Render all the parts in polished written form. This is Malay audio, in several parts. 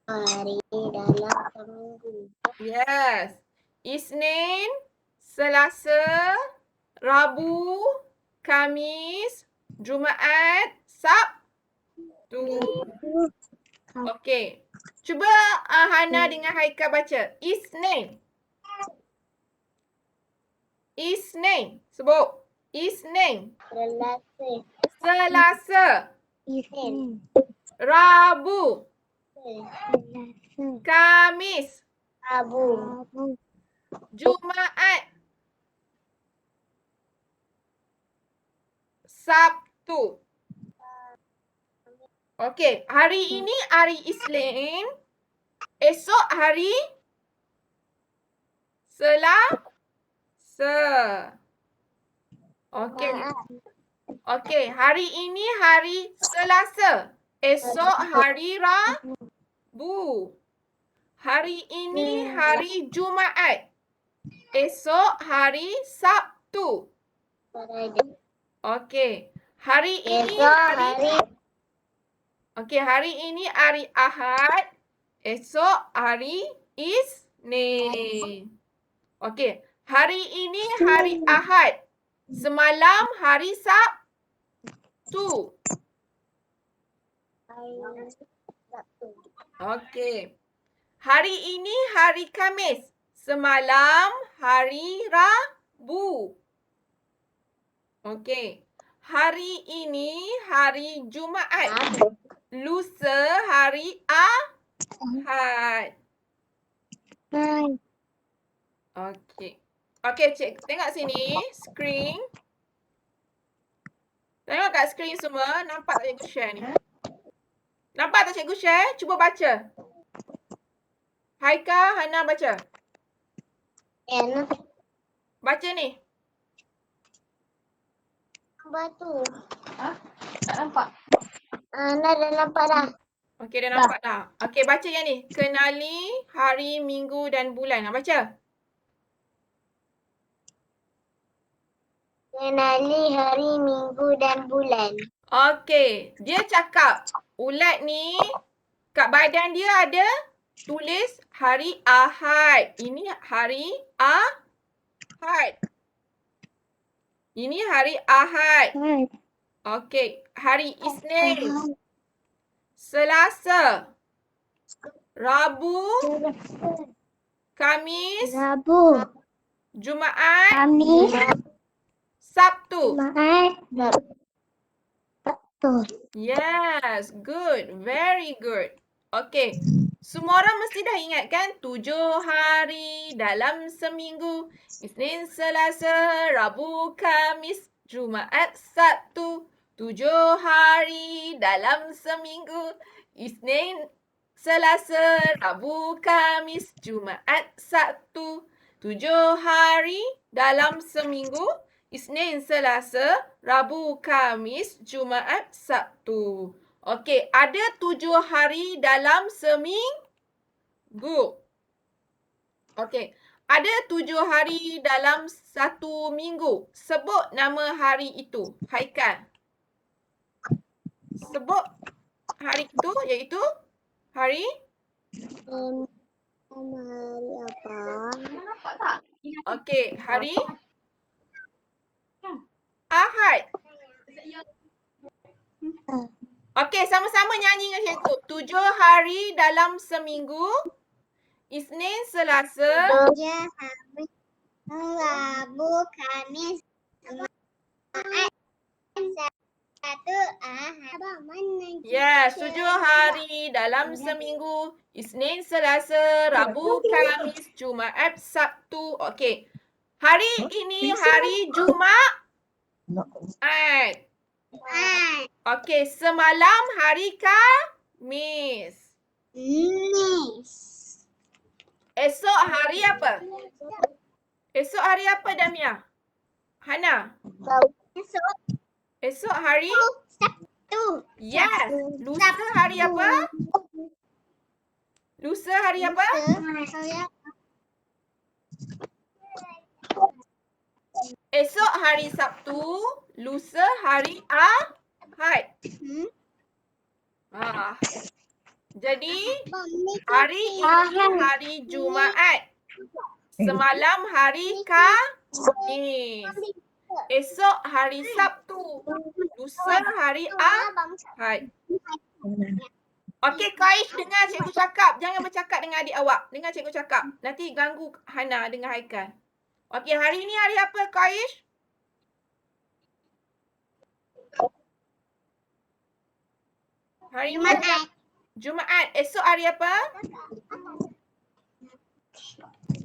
hari dalam seminggu. Yes. Isnin, Selasa, Rabu, Khamis, Jumaat, Sabtu. Okey. Cuba Hana dengan Haikal baca. Isnin. Isnin. Sebut. Isnin. Selasa. Isnin. Rabu. Selasa. Khamis. Rabu. Jumaat. Sabtu. Okey, hari ini hari Isnin. Esok hari Selasa. Okey. Okey, hari ini hari Selasa. Esok hari Rabu. Hari ini hari Jumaat. Esok hari Sabtu. Okey. Hari ini hari ini hari Ahad. Esok hari Isnin. Okey. Hari ini hari Ahad. Semalam hari Sabtu. Okey. Hari ini hari Khamis. Semalam hari Rabu. Okey. Hari ini hari Jumaat. Lusa hari Ahad. Okey. Okey, cik. Tengok sini. Screen. Tengok kat screen semua. Nampak tak cikgu share ni? Nampak tak cikgu share? Cuba baca. Haikal, Hana baca. Baca ni. Batu. Tak nampak. Dah nampak dah. Okey, dah nampak dah. Okey, baca yang ni. Kenali hari, minggu dan bulan. Baca. Kenali hari, minggu dan bulan. Okey, dia cakap ulat ni kat badan dia ada tulis hari Ahad. Ini hari Ahad. Ini hari Ahad. Okey, hari Isnin, Selasa, Rabu, Khamis, Rabu. Jumaat, Khamis. Sabtu. Jumaat. Sabtu. Yes, good. Very good. Okay. Semua orang mesti dah ingat kan? 7 hari dalam seminggu. Isnin, Selasa, Rabu, Khamis, Jumaat, Sabtu. 7 hari dalam seminggu. Isnin, Selasa, Rabu, Khamis, Jumaat, Sabtu. 7 hari dalam seminggu. Isnin, Selasa, Rabu, Khamis, Jumaat, Sabtu. Okey, ada 7 hari dalam seminggu. Okey, ada 7 hari dalam satu minggu. Sebut nama hari itu. Haikal. Sebut hari itu iaitu hari? Hari apa? Nampak tak? Okey, hari Ahad. Okey, sama-sama nyanyi dengan cikgu. 7 hari dalam seminggu. Isnin, Selasa. 7 hari. Rabu, Khamis, Jumaat, Sabtu, Ahad. Yes, 7 hari dalam seminggu. Isnin, Selasa, Rabu, Khamis, Jumaat, Sabtu. Okey. Hari ini hari Jumaat. Okey, semalam hari Khamis. Esok hari apa? Esok hari apa, Damia? Hana? Esok hari? Sabtu. Yes. Lusa hari apa? Lusa hari apa? Esok hari Sabtu, lusa hari Ahad. Jadi hari ini hari Jumaat. Semalam hari Khamis. Esok hari Sabtu. Lusa hari Ahad. Okey, Kaish, dengar cikgu cakap. Jangan bercakap dengan adik awak. Dengar cikgu cakap. Nanti ganggu Hana dengan Haikal. Okey, hari ni hari apa, Kaish? Hari ni Jumaat. Esok hari apa?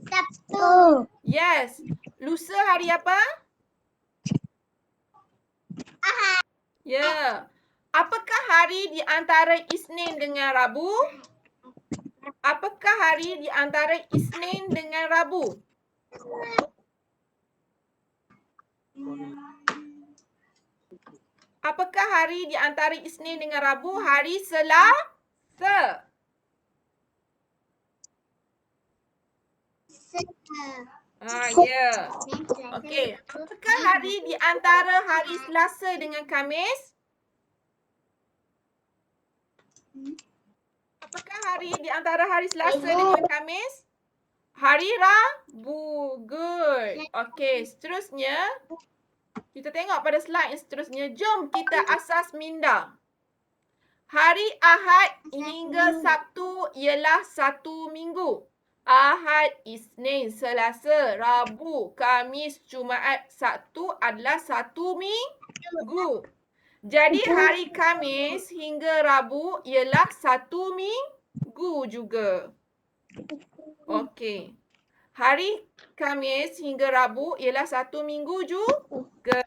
Sabtu. Yes. Lusa hari apa? Ahad. Ya. Apakah hari di antara Isnin dengan Rabu? Apakah hari di antara Isnin dengan Rabu? Apakah hari di antara Isnin dengan Rabu? Hari Selasa. Ya. Okey. Apakah hari di antara hari Selasa dengan Khamis? Apakah hari di antara hari Selasa dengan Khamis? Hari Rabu. Good. Okey, seterusnya kita tengok pada slide yang seterusnya. Jom kita asas minda. Hari Ahad hingga Sabtu ialah satu minggu. Ahad, Isnin, Selasa, Rabu, Khamis, Jumaat, Sabtu adalah satu minggu. Jadi hari Khamis hingga Rabu ialah satu minggu juga. Okey. Hari Khamis hingga Rabu ialah satu minggu juga.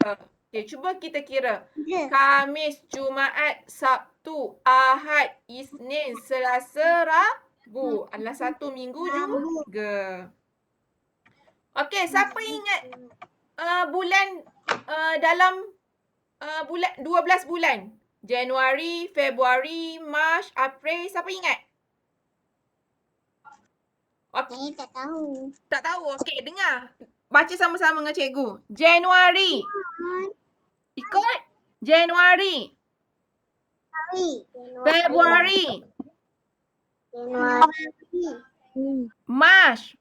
Okey, cuba kita kira. Khamis, Jumaat, Sabtu, Ahad, Isnin, Selasa, Rabu adalah satu minggu juga. Okey, siapa ingat bulan dalam bulan 12 bulan? Januari, Februari, Mac, April, siapa ingat? Okey. Tak tahu. Tak tahu. Okey, dengar. Baca sama-sama dengan cikgu. Januari. Ikut. Januari. Februari. March.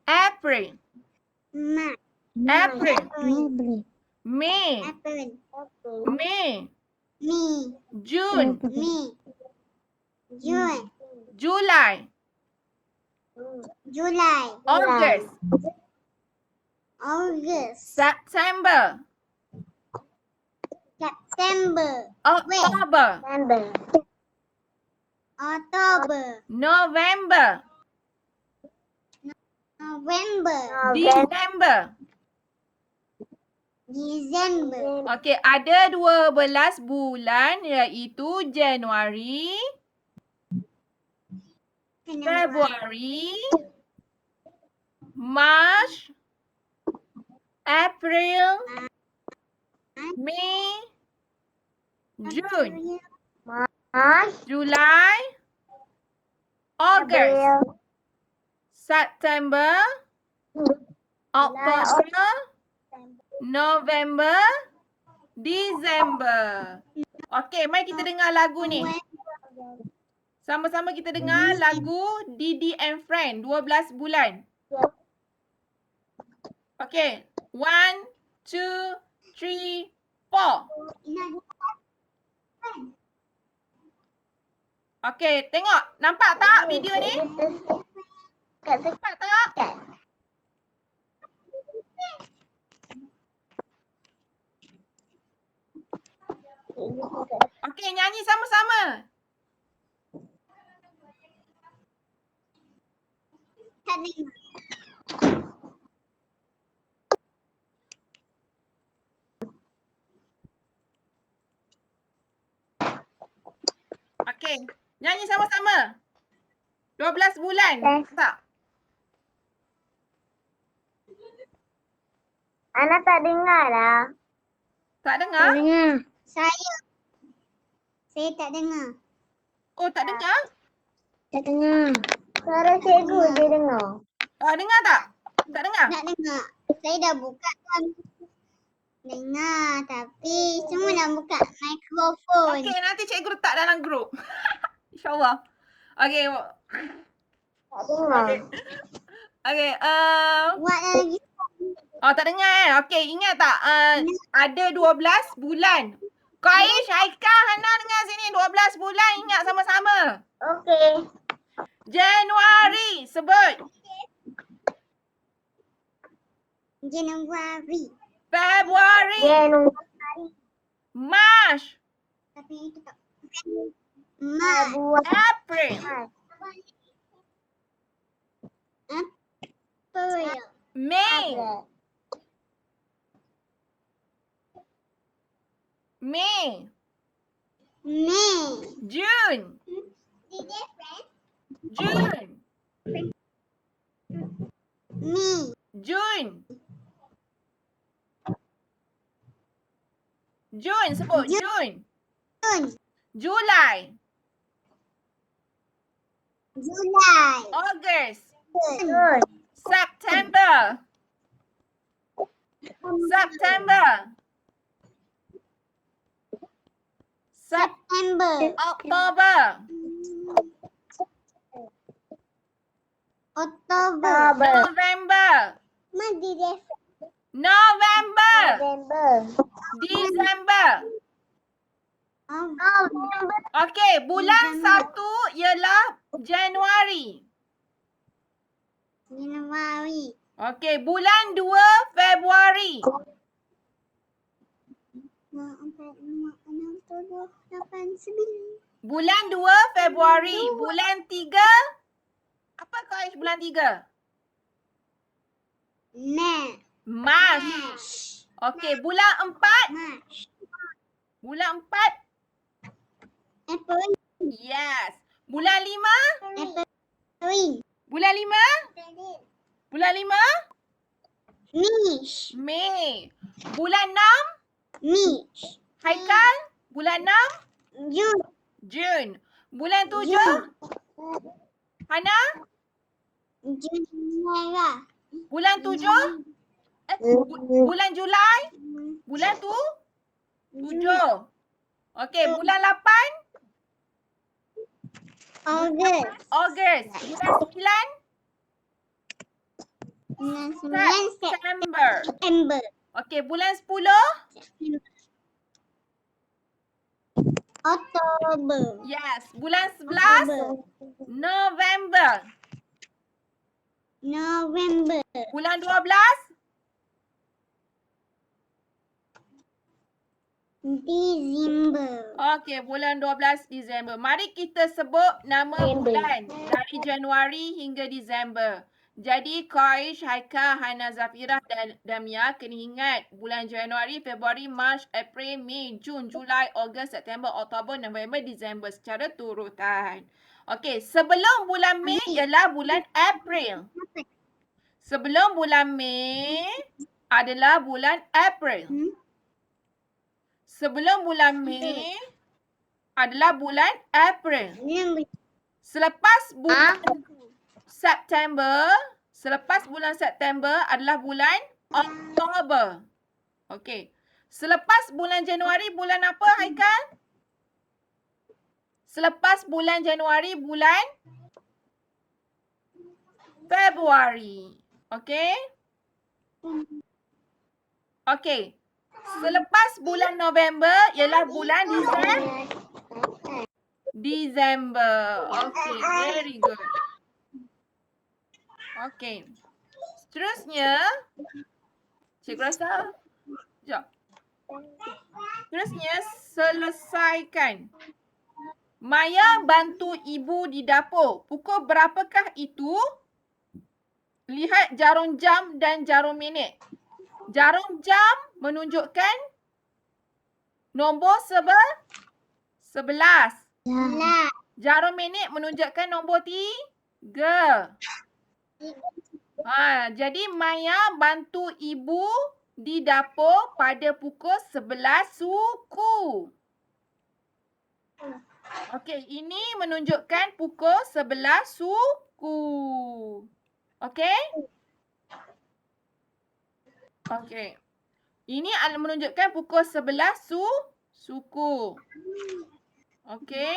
April. May. June. July. August. September. October. November. December. Okey, ada 12 bulan iaitu Januari, February, March, April, May, June, July, August, September, October, November, December. Okey, mari kita dengar lagu ni. Sama-sama kita dengar lagu Didi and Friend, 12 bulan. Okey, 1, 2, 3, 4. Okey, tengok. Nampak tak video ni? Nampak tak? Okey, nyanyi sama-sama. Tak dengar. Okey, nyanyi sama-sama. 12 bulan. Tak? Ana tak dengar lah. Tak dengar? Saya tak dengar. Oh, tak dengar? Tak dengar. Suara cikgu je dengar. Dengar tak? Tak dengar? Tak dengar. Saya dah buka kan. Dengar tapi semua nak buka mikrofon. Okey, nanti cikgu letak dalam grup. InsyaAllah. Okey. Tak dengar. Okey. Buat lagi. Oh, tak dengar kan? Okey, ingat tak? Ada 12 bulan. Qaish, Haikal, Hana dengar sini. 12 bulan ingat sama-sama. Okey. Januari. Sebut. Januari. Februari. Januari. March. Tapi itu tak. Mac. April. April. May. May. May. June. June. May. June. June. Sebut. June. June. July. July. August. June. September. September. September. October. October. November. Mandi November. November. December. November. Okey, bulan 1 ialah Januari. Januari. Okey, bulan 2 Februari. 4, 5, 6, 7, 8, 9. Bulan 2 Februari. Bulan 3. Apa Qaish bulan 3? Mac. Okey, bulan 4. March. Bulan 4. April. Yes. Bulan 5. April. Bulan 5. Bulan 5. March. Mei. Bulan 6. March. Haikal. Bulan 6. June. June. Bulan 7. Hana. June merah. Bulan 7. Bulan Julai. Bulan tu 7. Okey, bulan 8. August. August. Bulan 9. Bulan 9 September. September. Okey, bulan 10. October. Yes. Bulan 11. November. November. Bulan 12. December. Okey, bulan 12 Disember. Mari kita sebut nama bulan dari Januari hingga Disember. Jadi Qaish, Haikal, Hana, Zafirah dan Damia kena ingat bulan Januari, Februari, Mac, April, Mei, Jun, Julai, Ogos, September, Oktober, November, Disember secara turutan. Okey, sebelum bulan Mei ialah bulan April. Sebelum bulan Mei adalah bulan April. Sebelum bulan Mei adalah bulan April. Selepas bulan September, selepas bulan September adalah bulan Oktober. Okey. Selepas bulan Januari, bulan apa Haikal? Selepas bulan Januari, bulan Februari. Okey? Okey. Selepas bulan November ialah bulan December. Okey, very good. Okey. Seterusnya, cikgu rasa, sekejap. Seterusnya, selesaikan. Maya bantu ibu di dapur. Pukul berapakah itu? Lihat jarum jam dan jarum minit. Jarum jam menunjukkan nombor 11. Jarum minit menunjukkan nombor 3. Jadi Maya bantu ibu di dapur pada pukul 11 suku. Okey, ini menunjukkan pukul 11 suku. Okey? Okey. Ini menunjukkan pukul 11 suku. Okey.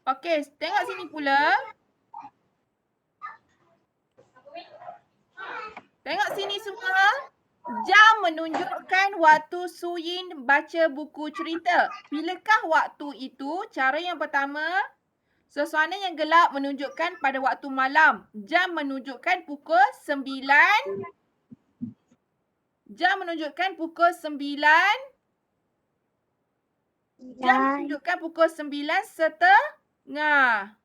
Okey, tengok sini pula. Tengok sini semua. Jam menunjukkan waktu Suyin baca buku cerita. Bilakah waktu itu? Cara yang pertama, suasana yang gelap menunjukkan pada waktu malam. Jam menunjukkan pukul 9. Jam menunjukkan pukul 9. Jam menunjukkan pukul 9:30.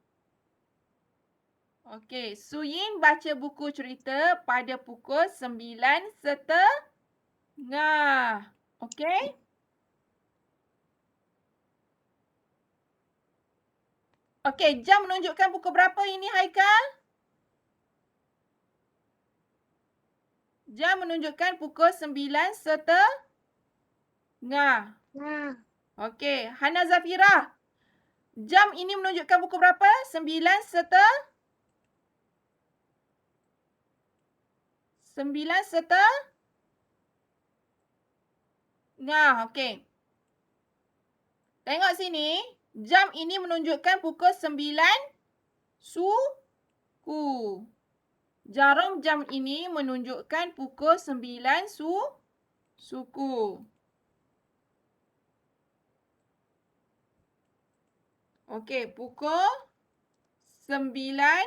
Okey, Suyin baca buku cerita pada pukul 9:30. Okey? Okey, jam menunjukkan pukul berapa ini, Haikal? Jam menunjukkan pukul 9:30. Okey, Hana Zafira. Jam ini menunjukkan pukul berapa? 9:30. 9:30. Okey. Tengok sini. Jam ini menunjukkan pukul 9 suku. Jarum jam ini menunjukkan pukul 9 suku. Okey, pukul 9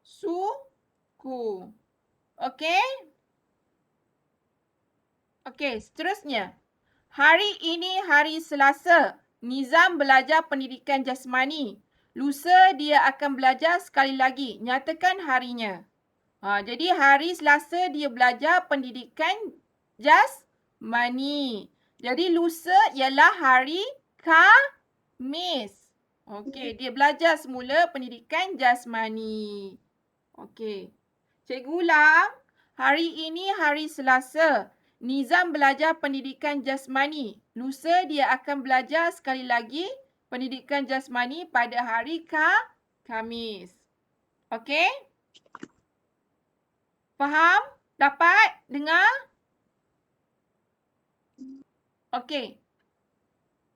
suku. Okey? Okey, seterusnya. Hari ini hari Selasa. Nizam belajar pendidikan jasmani. Lusa dia akan belajar sekali lagi. Nyatakan harinya. Jadi hari Selasa dia belajar pendidikan jasmani. Jadi lusa ialah hari Khamis. Okey, dia belajar semula pendidikan jasmani. Okey. Cikgu ulang. Hari ini hari Selasa. Nizam belajar pendidikan jasmani. Lusa dia akan belajar sekali lagi pendidikan jasmani pada hari Khamis. Okey? Faham? Dapat? Dengar? Okey.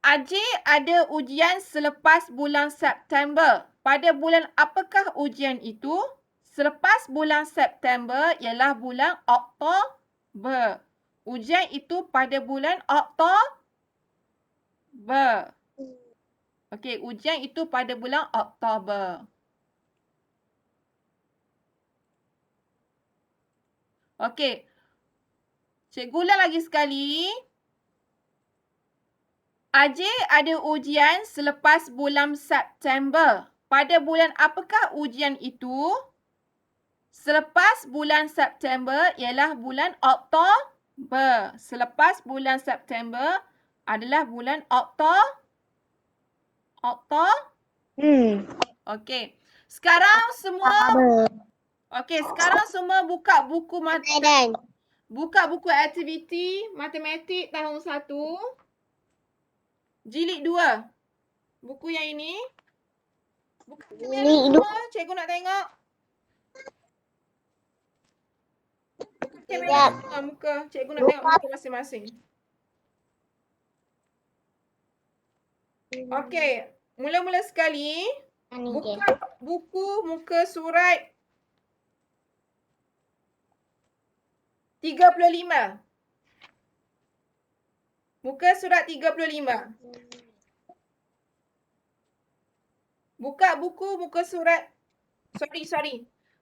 Ajik ada ujian selepas bulan September. Pada bulan apakah ujian itu? Selepas bulan September ialah bulan Oktober. Ujian itu pada bulan Oktober. Okey, ujian itu pada bulan Oktober. Okey. Cikgu ulang lagi sekali. Ajik ada ujian selepas bulan September. Pada bulan apakah ujian itu? Selepas bulan September ialah bulan Oktober. Selepas bulan September adalah bulan Oktober. Okey. Sekarang semua buka buku aktiviti matematik tahun 1. Jilid 2. Buku yang ini. Buka kamera semua. Cikgu nak tengok. Buka kamera semua muka. Cikgu nak tengok muka masing-masing. Okey. Mula-mula sekali. Buka buku muka surat 35. Muka surat 35. Buka buku muka surat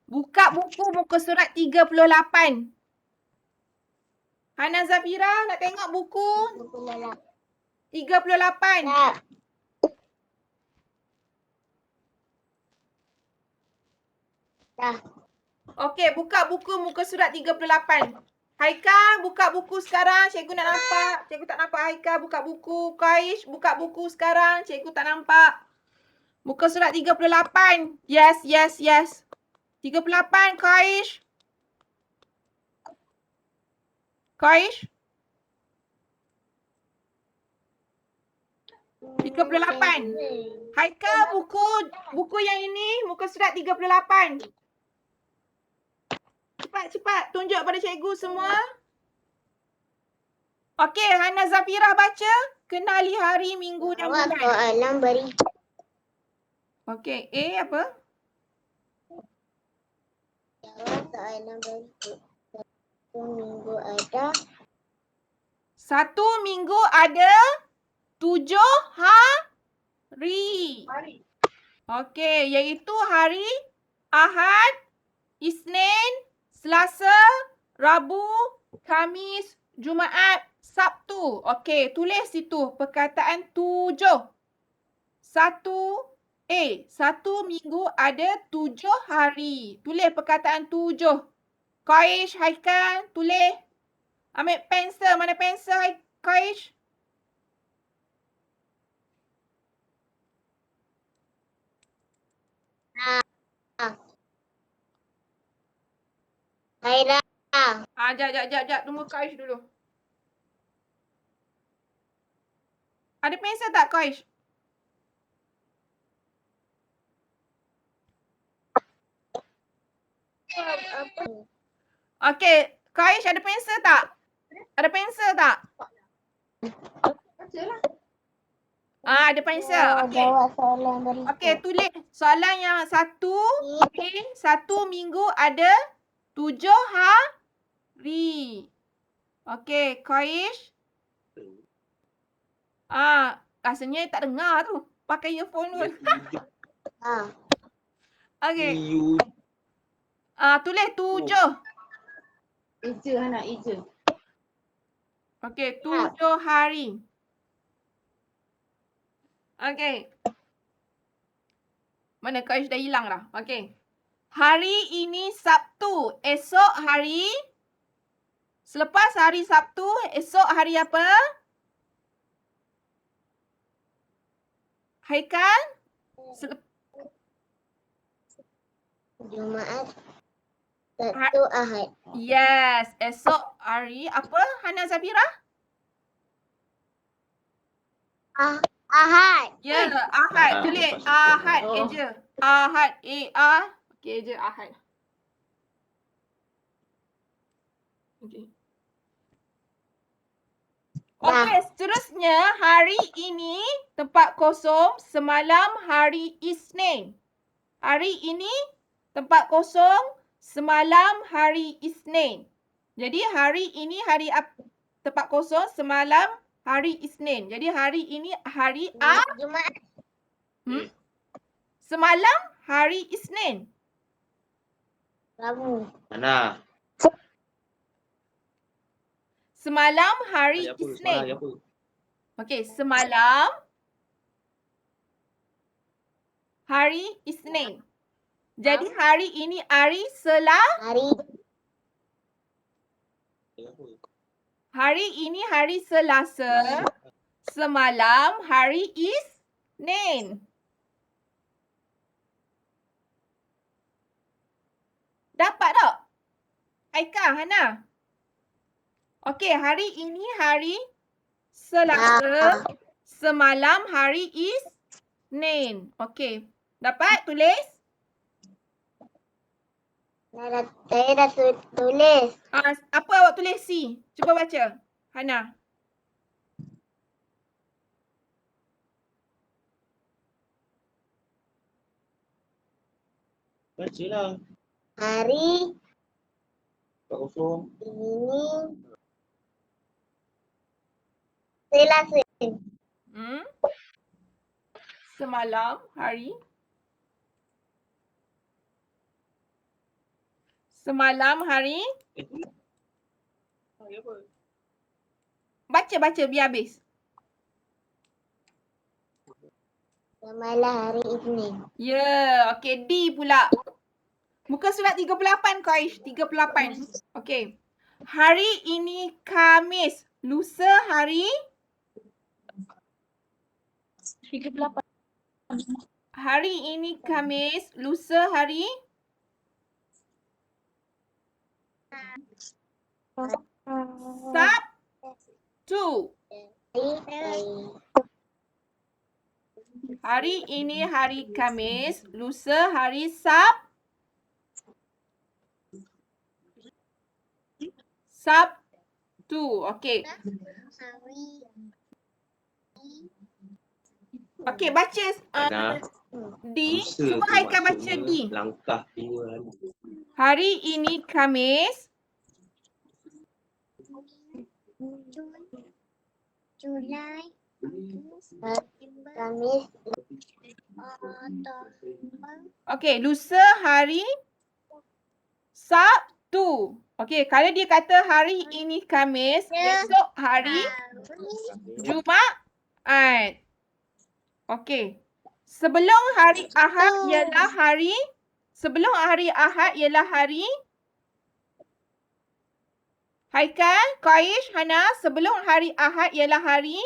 Buka buku muka surat 38. Hana Zafira nak tengok buku 38. Okey, buka buku muka surat 38. Haikal, buka buku sekarang. Cikgu nak nampak. Cikgu tak nampak Haikal buka buku. Kaish, buka buku sekarang. Cikgu tak nampak. Muka surat 38. Yes. 38, Kaish. Kaish. 38. Haikal, buku yang ini muka surat 38. Cepat. Tunjuk pada cikgu semua. Okey, Hana Zafirah baca. Kenali hari, minggu dan Jawab bulan. soalan berikut. Okey, A apa? Jawab soalan berikut. Satu minggu ada 7 hari. Mari. Okey, iaitu hari Ahad, Isnin, Selasa, Rabu, Khamis, Jumaat, Sabtu. Okey, tulis situ perkataan 7. Satu minggu ada 7 hari. Tulis perkataan 7. Qaish, Haikal, tulis. Ambil pensel. Mana pensel, Qaish? Khairah. Jap. Tunggu Qaish dulu. Ada pensel tak, Qaish? Apa? Okey, Qaish ada pensel tak? Ada pensel tak? Baca lah. Ada pensel. Okey. Jawab soalan berikut. Okey, tulis soalan yang satu. Okey, 1 minggu ada 7 hari. Okey, Qaish. Rasanya tak dengar tu. Pakai earphone dulu. Okey. Tulis 7. Eja Hana, eja. Okey, 7 hari. Okey. Mana Qaish dah hilang dah. Okey. Hari ini Sabtu. Esok hari. Selepas hari Sabtu, esok hari apa? Haikal? Jumaat. Sabtu, Ahad. Yes. Esok hari apa, Hana Zafirah? Ahad. Ya, Ahad. Tulis Ahad eja. Ahad. A-A. Okey, eja Ahad. Okey. Okey, seterusnya hari ini tempat kosong, semalam hari Isnin. Hari ini tempat kosong, semalam hari Isnin. Jadi hari ini hari tempat kosong, semalam hari Isnin. Jadi hari ini hari Jumaat. Semalam hari Isnin. Rabu. Mana? Semalam hari Isnin. Okey, semalam hari Isnin. Jadi hari ini hari Hari ini hari Selasa. Semalam hari Isnin. Dapat tak? Aika, Hana. Okey, hari ini hari Selasa. Semalam hari Isnin. Okey. Dapat tulis? Saya dah tulis. Apa awak tulis C? Cuba baca. Hana. Bacalah. Hari kosong. ini Selasa. Semalam hari. Semalam hari. Baca biar habis. Semalam hari Isnin. Ya, okey. D pula. Muka surat 38 Qaish. 38. Okey. Hari ini Khamis. Lusa hari? 38. Hari ini Khamis. Lusa hari? Sabtu. Hari ini hari Khamis. Lusa hari Sabtu. Sabtu. Okey. Hari. Okey, baca Ana. D. Lusa Cuba tu Haikal baca maksudnya D. langkah 2 hari. Hari ini Khamis. Jun. Julai. September. Kamis. Oktober. Okey, lusa hari Sabtu. Okey, kalau dia kata hari ini Khamis, esok hari Jumaat. Okey. Sebelum hari Ahad ialah hari Haikal, Qaish, Hana, sebelum hari Ahad ialah hari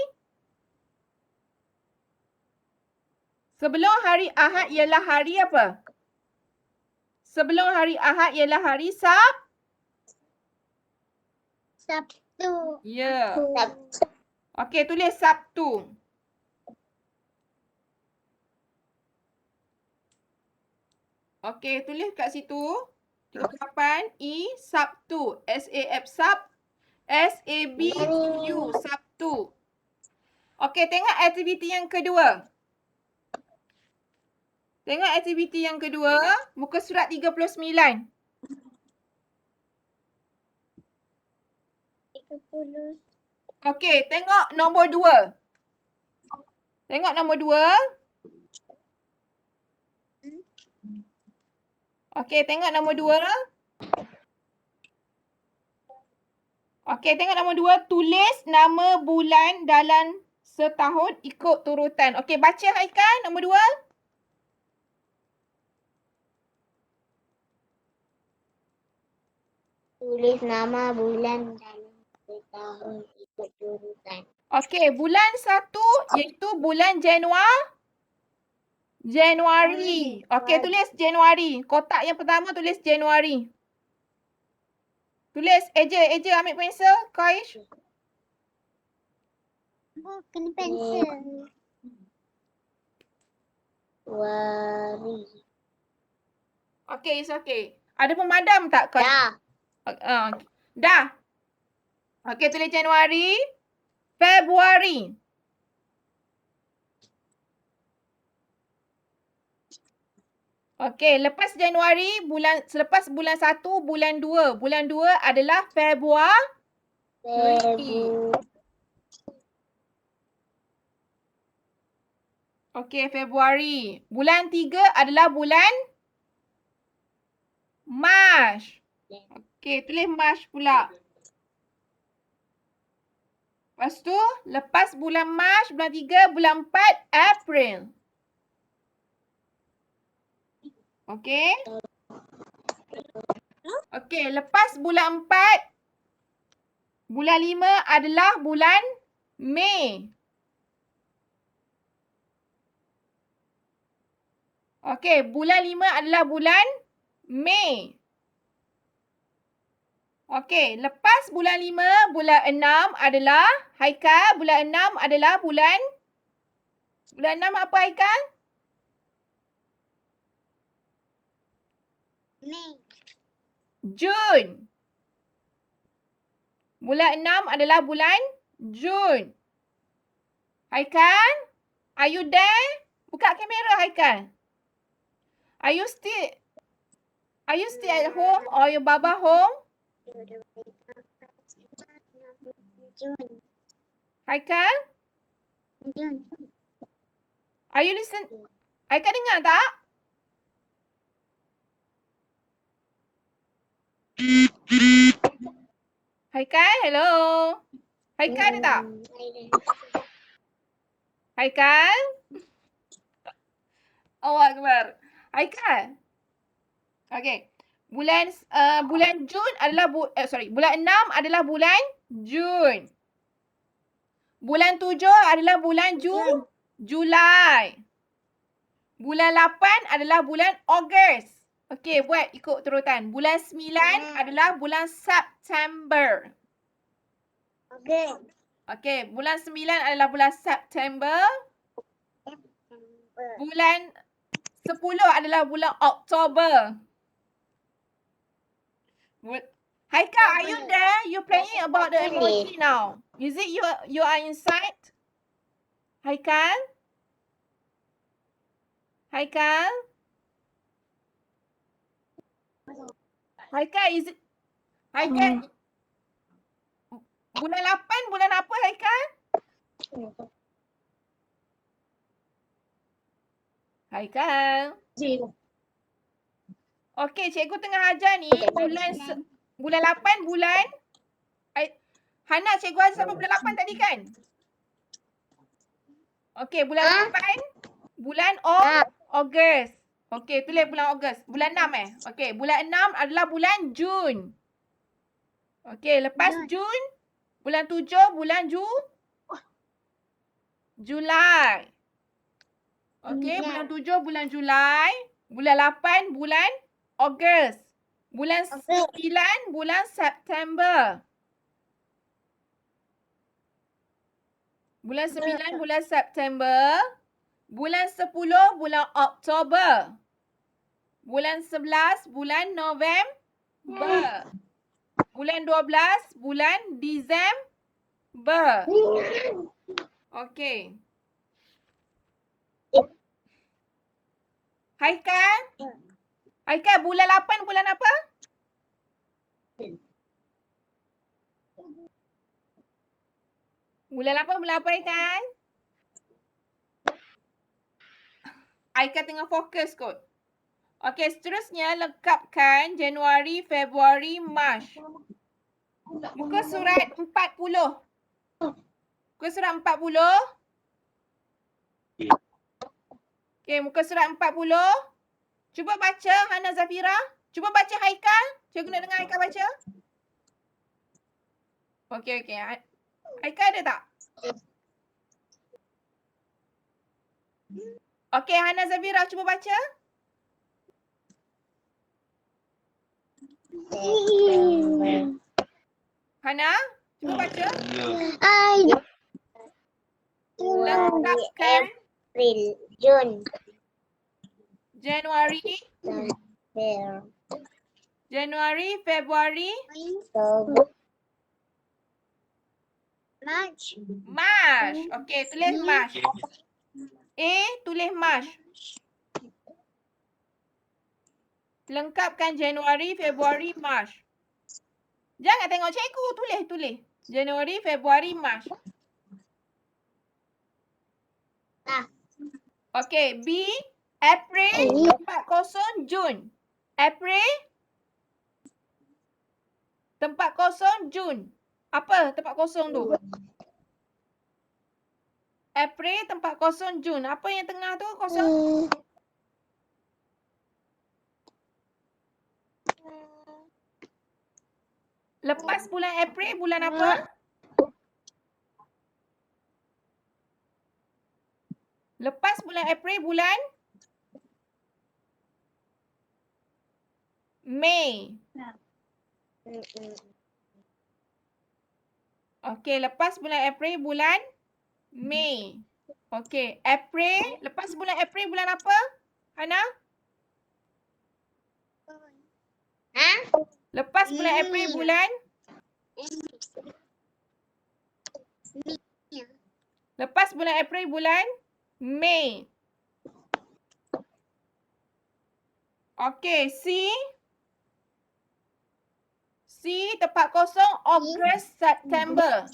apa? Sebelum hari Ahad ialah hari Sabtu. Ya. Sabtu. Okey, tulis Sabtu. Okey, tulis kat situ. 38 Sabtu. S-A-F S-A-B-T-U Sabtu. Okey, tengok aktiviti yang kedua. Muka surat 39. 30. Okey, tengok nombor 2. Okey, tengok nombor 2. Okey, tengok nombor 2. Tulis nama bulan dalam setahun ikut turutan. Okey, baca Haikal nombor 2. Tulis nama bulan dalam setahun ikut turutan. Okey, bulan 1 iaitu bulan Januari. Okey, tulis Januari. Kotak yang pertama tulis Januari. Tulis Eja ambil pensel, Qaish. Oh, kena pensel. Wari. Okey, it's okay. Ada pemadam tak, Qaish? Dah. Dah. Okey, tulis Januari. Februari. Okey, lepas Januari, selepas bulan 1, bulan 2. Bulan 2 adalah Februari. Okey, Februari. Bulan 3 adalah bulan Mac. Okey, tulis Mac pula. Lepas tu, lepas bulan Mac, bulan 3, bulan 4, April. Okey. Okey, lepas bulan 4, bulan 5 adalah bulan Mei. Okey, bulan 5 adalah bulan Mei. Okey, lepas bulan 5, bulan 6 adalah Haikal, bulan 6 adalah bulan 6 apa Haikal? Mei. Jun. Bulan 6 adalah bulan Jun. Haikal, are you there? Buka kamera Haikal. Are you still at home or your baba home? Jun. Haikal, Jun. are you listen? Haikal dengar tak? Haikal, hello. Haikal ada tak? Haikal? Allah Akbar. Haikal. Okey. Bulan Jun adalah bulan 6 adalah bulan Jun. Bulan 7 adalah bulan Julai. Bulan 8 adalah bulan Ogos. Okey, buat ikut turutan. Bulan 9 adalah bulan September. Okey. Okey, bulan 9 adalah bulan September. Bulan 10 adalah bulan Oktober. Haika, are you there? You're playing about the emoji now. Is it you are inside? Haikal? Haikal? Haikal, is it? Haikal, bulan 8 bulan apa Haikal? Haikal. Okey, cikgu tengah ajar ni bulan 8 bulan Hana, cikgu ajar sampai bulan 8 tadi kan? Okey, bulan 8 bulan Ogos. Okey, tulis bulan Ogos. Bulan 6 Okey, bulan 6 adalah bulan Jun. Okey, lepas Jun bulan 7 bulan Julai. Okey, bulan 7 bulan Julai. Bulan 8 bulan Ogos. Bulan 9 bulan September. Bulan 9 bulan September. Bulan 10 bulan Oktober. Bulan 11 bulan November. Bulan 12 bulan Disember. Okey. Haikal? Haikal, bulan 8 bulan apa? Bulan 8 bulan apa Haikal? Haikal tengah fokus kot. Okey, seterusnya lengkapkan Januari, Februari, Mac. Muka surat 40. Muka surat 40. Okey, muka surat 40. Cuba baca Hana Zafira. Cuba baca Haikal. Cikgu nak dengar Haikal baca. Okey. Haikal ada tak? Okey, Hana Zafira cuba baca. Hana, cuba baca. Lengkapkan April, Jun, Januari, Februari, March, Mac. Okey, tulis Mac. Tulis Mac. Lengkapkan Januari, Februari, Mac. Jangan tengok cikgu, tulis. Januari, Februari, Mac. Okey, B, April, tempat kosong Jun. April, tempat kosong Jun. Apa tempat kosong tu? April, tempat kosong Jun. Apa yang tengah tu kosong? Lepas bulan April, bulan apa? Lepas bulan April, bulan Mei. Okey, lepas bulan April, bulan Mei. Okey, April. Lepas bulan April, bulan apa? Hana? Lepas bulan April, bulan? Lepas bulan April, bulan Mei. Okey, C tempat kosong Ogos, September.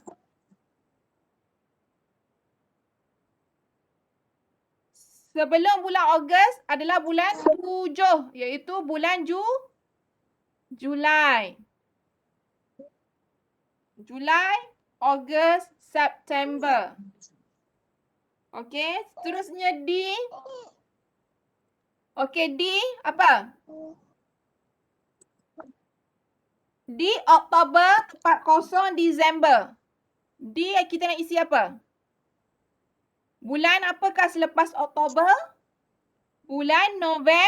Sebelum bulan Ogos adalah bulan 7, iaitu bulan Julai. Julai, Ogos, September. Okey, seterusnya D. Okey, D apa? D, Oktober, tempat kosong Disember. D, kita nak isi apa? Bulan apakah selepas Oktober? Bulan November.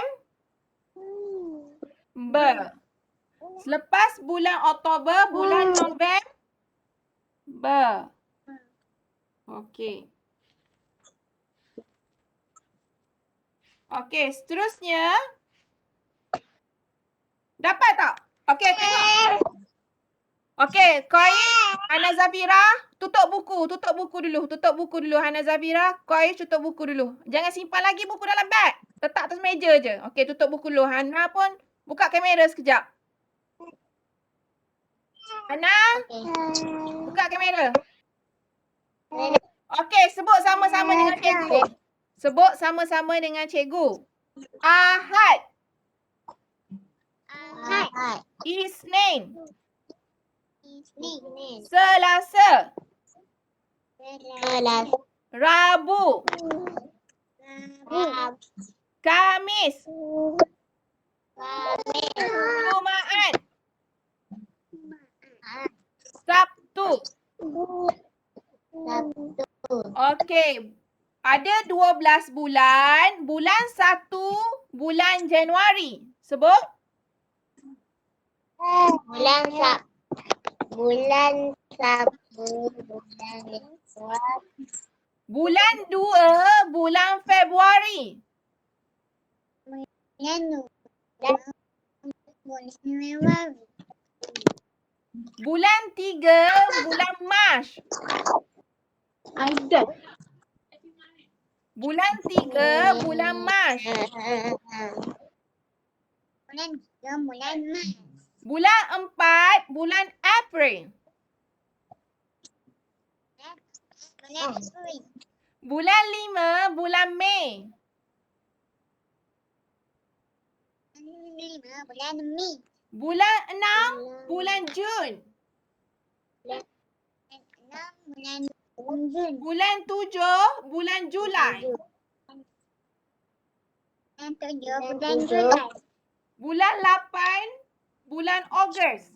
Selepas bulan Oktober, bulan November. Okey. Okey, seterusnya. Dapat tak? Okey, tengok. Okey, Qais, Hana Zafira, tutup buku dulu Hana Zafira. Qais tutup buku dulu. Jangan simpan lagi buku dalam beg. Letak atas meja je. Okey, tutup buku dulu. Hana pun buka kamera sekejap. Hana, buka kamera. Okey, sebut sama-sama dengan cikgu. Sebut sama-sama dengan cikgu. Ahad, Ahad. Isnin, Isnin. Selasa, Selasa. Rabu, Rabu. Khamis, Khamis. Jumaat, Sabtu. Sabtu. Okey. Ada 12 bulan. Bulan 1 bulan Januari. Sebut. Bulan Sabtu. Bulan Sabtu. Bulan 2 bulan Februari. Bulan 3 bulan Mac. Aidan. Bulan 3 bulan Mac. Bulan 3 bulan Mac. Bulan 4 bulan April. Bulan April. Bulan 5 bulan Mei. Bulan 5 bulan Mei. Bulan 6 bulan Jun. Bulan 6 bulan Jun. Bulan 7 bulan Julai. Bulan 7 bulan Julai. Bulan 8 bulan Ogos.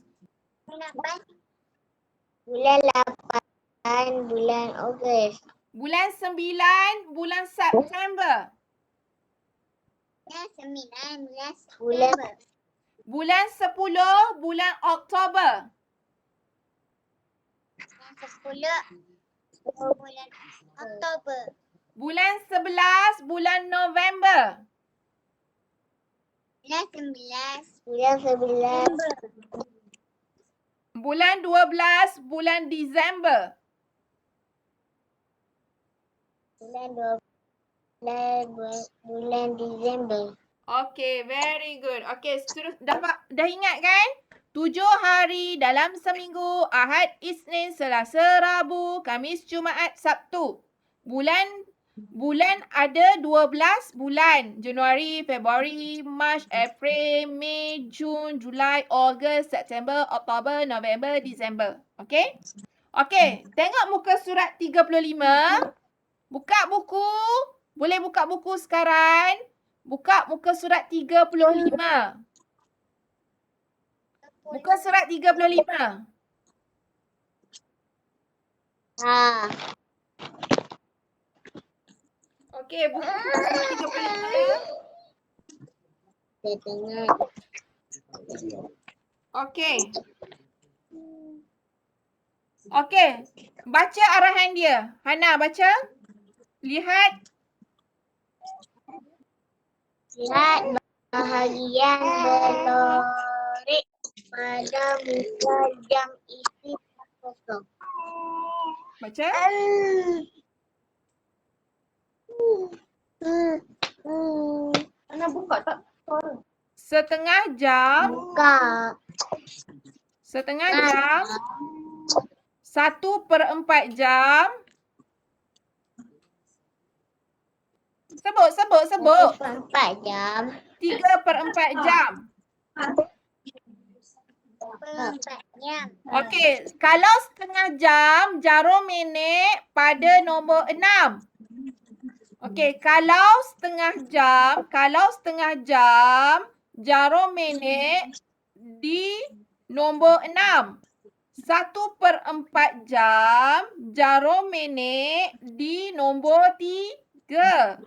Bulan 8 bulan Ogos. Bulan 9 bulan September. Bulan 9 bulan September. Bulan 10 bulan Oktober. Bulan 10 bulan Oktober. Bulan 11 bulan November. Bulan 11 Bulan 12 bulan Disember. bulan Disember. Okay, very good. Okay, dah ingat kan? 7 hari dalam seminggu, Ahad, Isnin, Selasa, Rabu, Khamis, Jumaat, Sabtu. Bulan ada 12 bulan. Januari, Februari, Mac, April, Mei, Jun, Julai, Ogos, September, Oktober, November, Disember. Okay? Okay, tengok muka surat 35. Buka buku. Boleh buka buku sekarang. Buka muka surat 35. Muka surat 35. Okey, buku surat 35. Okey. Okey. Baca arahan dia. Hana baca. Lihat. Lihat bahagian berlorik pada muka jam isi kosong. Baca. Ana buka tak suara. Setengah jam. Buka. Setengah jam. 1/4 jam. Sebut. 4 jam. 3/4 jam. 4 jam. Okey, kalau setengah jam, jarum minit pada nombor 6. Okey, kalau setengah jam, jarum minit di nombor 6. 1/4 jam, jarum minit di nombor 3.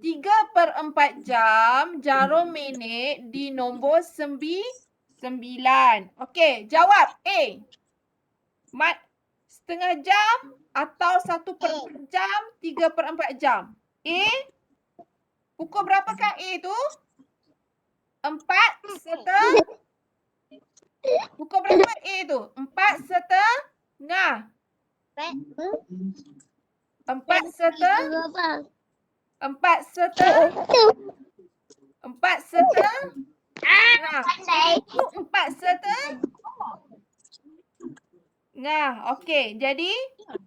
3/4 jam, jarum minit di nombor 9. Okey, jawab A. Setengah jam atau 1/4 jam, 3/4 jam. A. Pukul berapakah A tu? 4 serta Pukul berapa A tu? 4:30. 4:30. 4:30. Itu 4:30. Okey. Jadi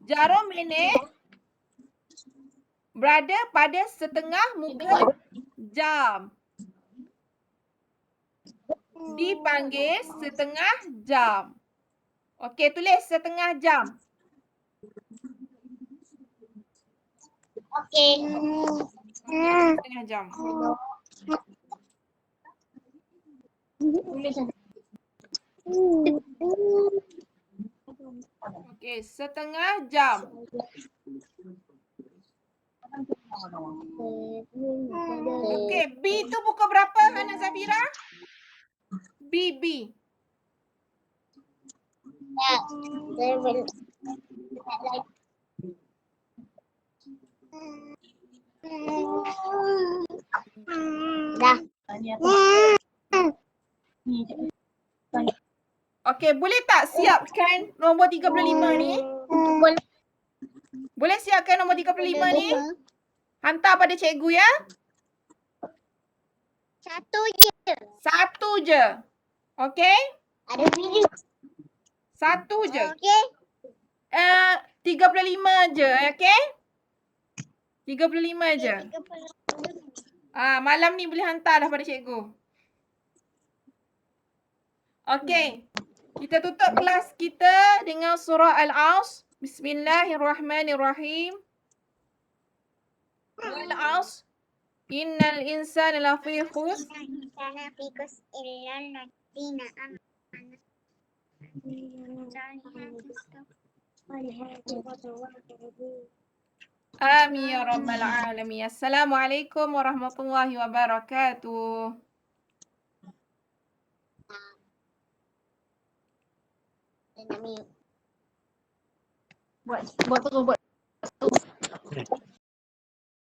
jarum minit berada pada setengah muka jam. Dipanggil setengah jam. Okey, tulis setengah jam. Okey. Setengah jam. Okey, setengah jam. Okey, B tu pukul berapa Hana Zafira? B. Dah. Okey, boleh tak siapkan nombor 35 ni? Boleh siapkan nombor 35 ni? Hantar pada cikgu ya. Satu je. Okey? Ada video. Satu je. Okey. 35 je, okey? 35 je. Malam ni boleh hantar dah pada cikgu. Okey. Kita tutup kelas kita dengan surah Al-Asr. Bismillahirrahmanirrahim. Wal-Asr. Innal insana lafi khusr. Amin ya rabbal alamin. Assalamualaikum warahmatullahi wabarakatuh. Buat terus buat.